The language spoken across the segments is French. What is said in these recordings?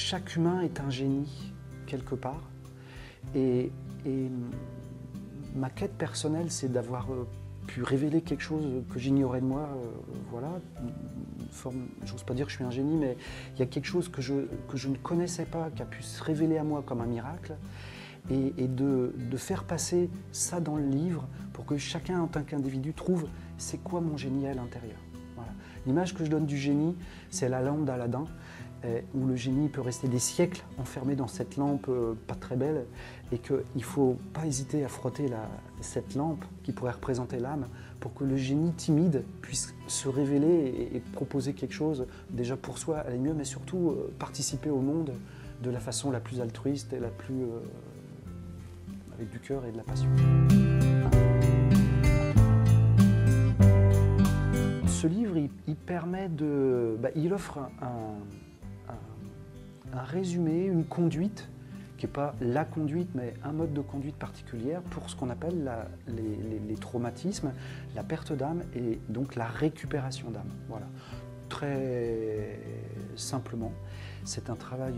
chaque humain est un génie, quelque part. Et ma quête personnelle, c'est d'avoir pu révéler quelque chose que j'ignorais de moi. Voilà, j'ose pas dire que je suis un génie, mais il y a quelque chose que je ne connaissais pas, qui a pu se révéler à moi comme un miracle. Et de faire passer ça dans le livre pour que chacun, en tant qu'individu, trouve c'est quoi mon génie à l'intérieur. Voilà. L'image que je donne du génie, c'est la lampe d'Aladin, où le génie peut rester des siècles enfermé dans cette lampe pas très belle, et qu'il ne faut pas hésiter à frotter cette lampe qui pourrait représenter l'âme pour que le génie timide puisse se révéler et proposer quelque chose déjà pour soi, aller mieux, mais surtout participer au monde de la façon la plus altruiste et la plus avec du cœur et de la passion. Ce livre, il permet il offre un résumé, une conduite, qui n'est pas la conduite, mais un mode de conduite particulière pour ce qu'on appelle les traumatismes, la perte d'âme et donc la récupération d'âme. Voilà. Très simplement, c'est un travail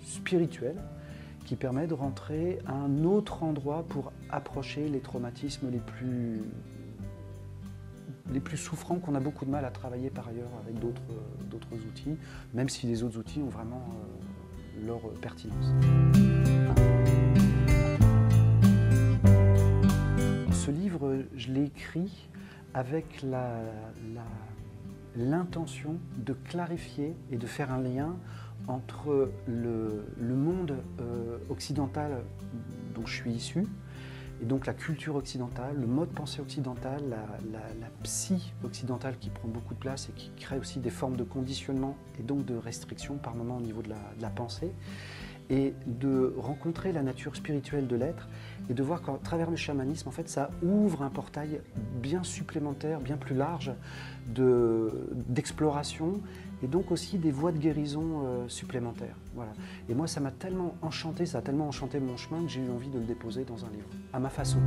spirituel qui permet de rentrer à un autre endroit pour approcher les traumatismes les plus souffrants, qu'on a beaucoup de mal à travailler par ailleurs avec d'autres outils, même si les autres outils ont vraiment leur pertinence. Ce livre, je l'ai écrit avec l'intention de clarifier et de faire un lien entre le monde occidental dont je suis issu, et donc la culture occidentale, le mode pensée occidental, la psy occidentale qui prend beaucoup de place et qui crée aussi des formes de conditionnement et donc de restriction par moment au niveau de la pensée, et de rencontrer la nature spirituelle de l'être et de voir qu'à travers le chamanisme, en fait, ça ouvre un portail bien supplémentaire, bien plus large d'exploration et donc aussi des voies de guérison supplémentaires. Voilà. Et moi, ça m'a tellement enchanté, ça a tellement enchanté mon chemin que j'ai eu envie de le déposer dans un livre, à ma façon.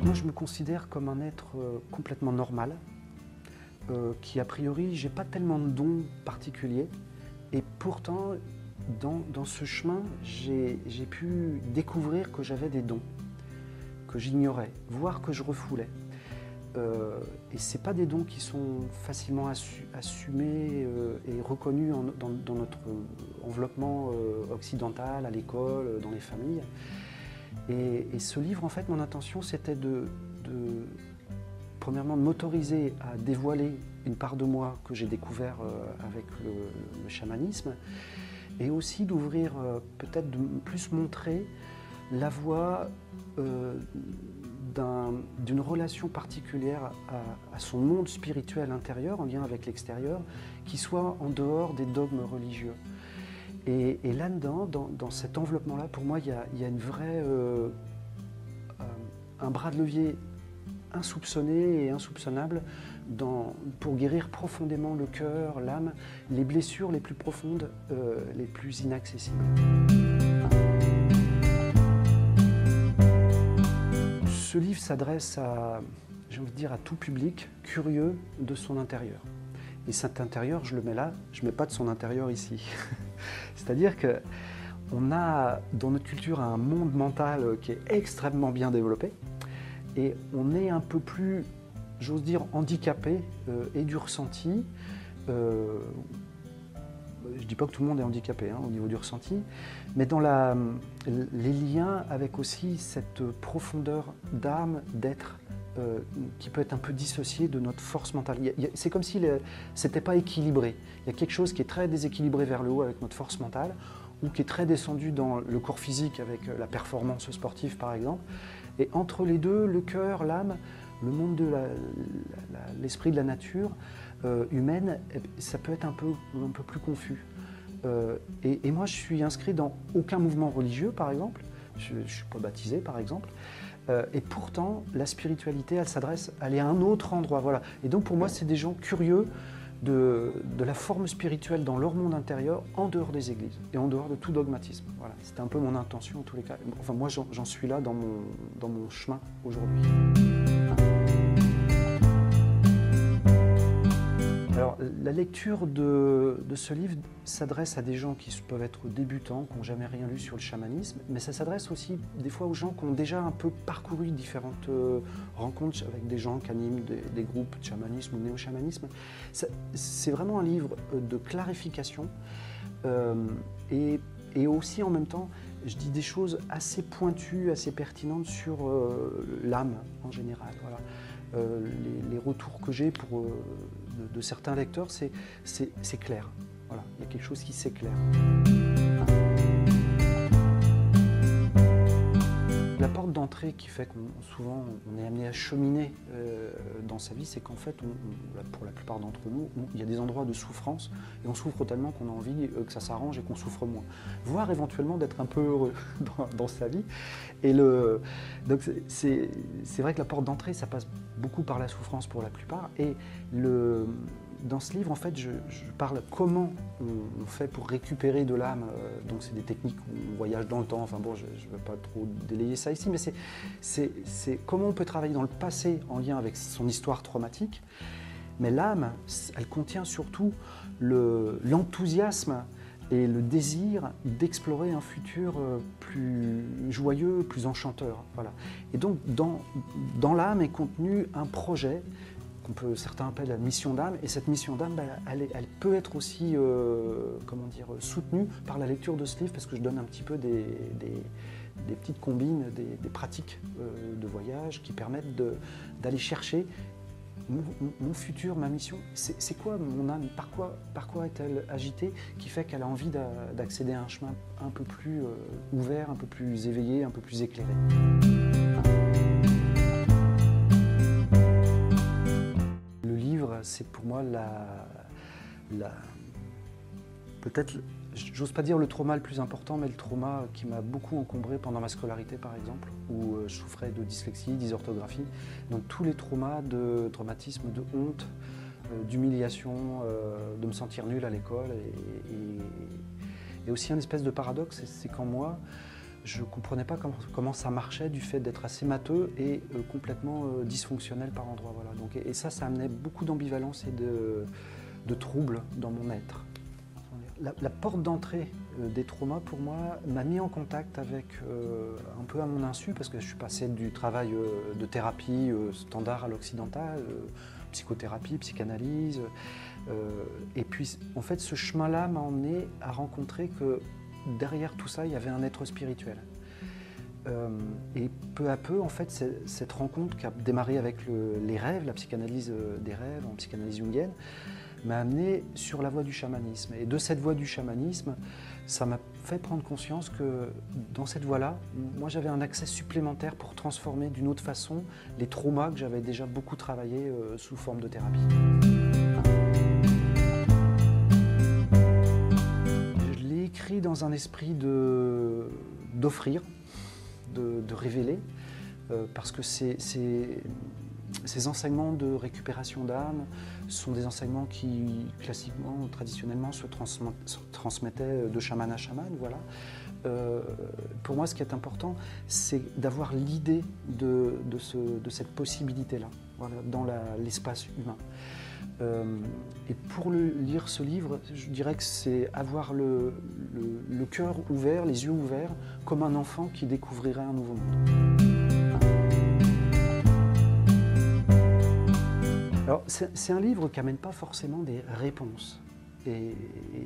Moi, je me considère comme un être complètement normal, qui a priori, j'ai pas tellement de dons particuliers, et pourtant, dans ce chemin, j'ai pu découvrir que j'avais des dons, que j'ignorais, voire que je refoulais. Et ce n'est pas des dons qui sont facilement assumés et reconnus dans notre enveloppement occidental, à l'école, dans les familles. Et ce livre, en fait, mon intention, c'était premièrement, de m'autoriser à dévoiler une part de moi que j'ai découvert avec le chamanisme, et aussi d'ouvrir, peut-être de plus montrer la voie d'une relation particulière à son monde spirituel intérieur, en lien avec l'extérieur, qui soit en dehors des dogmes religieux. Et là-dedans, dans cet enveloppement-là, pour moi, il y a une vraie, un bras de levier insoupçonné et insoupçonnable pour guérir profondément le cœur, l'âme, les blessures les plus profondes, les plus inaccessibles. Ce livre s'adresse à, j'ai envie de dire, à tout public curieux de son intérieur. Et cet intérieur, je le mets là, je ne mets pas de son intérieur ici. C'est-à-dire qu'on a dans notre culture un monde mental qui est extrêmement bien développé, et on est un peu plus, j'ose dire, handicapé et du ressenti. Je ne dis pas que tout le monde est handicapé au niveau du ressenti, mais dans les liens avec aussi cette profondeur d'âme, d'être, qui peut être un peu dissociée de notre force mentale. C'est comme si ce n'était pas équilibré. Il y a quelque chose qui est très déséquilibré vers le haut avec notre force mentale, ou qui est très descendu dans le corps physique avec la performance sportive par exemple. Et entre les deux, le cœur, l'âme, le monde de l'esprit de la nature humaine, ça peut être un peu plus confus. Et moi, je suis inscrit dans aucun mouvement religieux, par exemple. Je ne suis pas baptisé, par exemple. Et pourtant, la spiritualité, elle est à un autre endroit. Voilà. Et donc, pour moi, c'est des gens curieux de la forme spirituelle dans leur monde intérieur, en dehors des églises et en dehors de tout dogmatisme. Voilà. C'était un peu mon intention en tous les cas. Enfin, moi, j'en suis là dans mon chemin aujourd'hui. Alors, la lecture de ce livre s'adresse à des gens qui peuvent être débutants, qui n'ont jamais rien lu sur le chamanisme, mais ça s'adresse aussi des fois aux gens qui ont déjà un peu parcouru différentes rencontres avec des gens qui animent des groupes de chamanisme ou néo-chamanisme. C'est vraiment un livre de clarification et aussi en même temps, je dis des choses assez pointues, assez pertinentes sur l'âme en général. Voilà. Les retours que j'ai de certains lecteurs, c'est clair. Voilà, il y a quelque chose qui s'éclaire. La porte d'entrée qui fait qu'on souvent on est amené à cheminer dans sa vie, c'est qu'en fait, pour la plupart d'entre nous, il y a des endroits de souffrance et on souffre tellement qu'on a envie que ça s'arrange et qu'on souffre moins. Voire éventuellement d'être un peu heureux dans sa vie. Et donc c'est vrai que la porte d'entrée, ça passe beaucoup par la souffrance pour la plupart. Et dans ce livre, en fait, je parle comment on fait pour récupérer de l'âme. Donc, c'est des techniques où on voyage dans le temps. Enfin bon, je ne vais pas trop délayer ça ici, mais c'est comment on peut travailler dans le passé en lien avec son histoire traumatique. Mais l'âme, elle contient surtout l'enthousiasme et le désir d'explorer un futur plus joyeux, plus enchanteur. Voilà. Et donc, dans l'âme est contenu un projet certains appellent la mission d'âme, et cette mission d'âme, elle peut être aussi soutenue par la lecture de ce livre, parce que je donne un petit peu des petites combines, des pratiques de voyage qui permettent d'aller chercher mon futur, ma mission. C'est quoi mon âme? Par quoi est-elle agitée, qui fait qu'elle a envie d'accéder à un chemin un peu plus ouvert, un peu plus éveillé, un peu plus éclairé? C'est pour moi peut-être, j'ose pas dire le trauma le plus important, mais le trauma qui m'a beaucoup encombré pendant ma scolarité, par exemple, où je souffrais de dyslexie, dysorthographie. Donc tous les traumatismes de honte, d'humiliation, de me sentir nul à l'école. Et aussi un espèce de paradoxe, c'est qu'en moi, je ne comprenais pas comment ça marchait du fait d'être assez matheux et complètement dysfonctionnel par endroits. Voilà. Donc, et ça amenait beaucoup d'ambivalence et de troubles dans mon être. La porte d'entrée des traumas, pour moi, m'a mis en contact avec, un peu à mon insu, parce que je suis passé du travail de thérapie standard à l'occidental, psychothérapie, psychanalyse. Et puis, en fait, ce chemin-là m'a emmené à rencontrer que derrière tout ça, il y avait un être spirituel. Et peu à peu, en fait, cette rencontre qui a démarré avec les rêves, la psychanalyse des rêves, en psychanalyse jungienne, m'a amené sur la voie du chamanisme. Et de cette voie du chamanisme, ça m'a fait prendre conscience que dans cette voie-là, moi j'avais un accès supplémentaire pour transformer d'une autre façon les traumas que j'avais déjà beaucoup travaillé sous forme de thérapie. Écrit dans un esprit d'offrir, de révéler, parce que ces enseignements de récupération d'âme sont des enseignements qui, classiquement, traditionnellement, se transmettaient de chaman à chaman. Voilà. Pour moi, ce qui est important, c'est d'avoir l'idée de cette possibilité-là, voilà, dans l'espace humain. Et pour lire ce livre, je dirais que c'est avoir le cœur ouvert, les yeux ouverts, comme un enfant qui découvrirait un nouveau monde. Alors, c'est un livre qui n'amène pas forcément des réponses. Et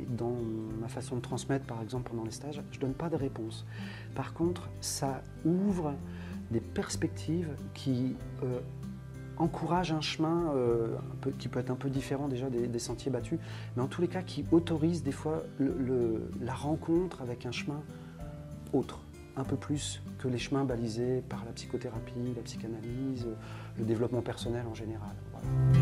dans ma façon de transmettre, par exemple, pendant les stages, je ne donne pas de réponses. Par contre, ça ouvre des perspectives qui encourage un chemin qui peut être un peu différent déjà des sentiers battus, mais en tous les cas qui autorise des fois la rencontre avec un chemin autre, un peu plus que les chemins balisés par la psychothérapie, la psychanalyse, le développement personnel en général. Voilà.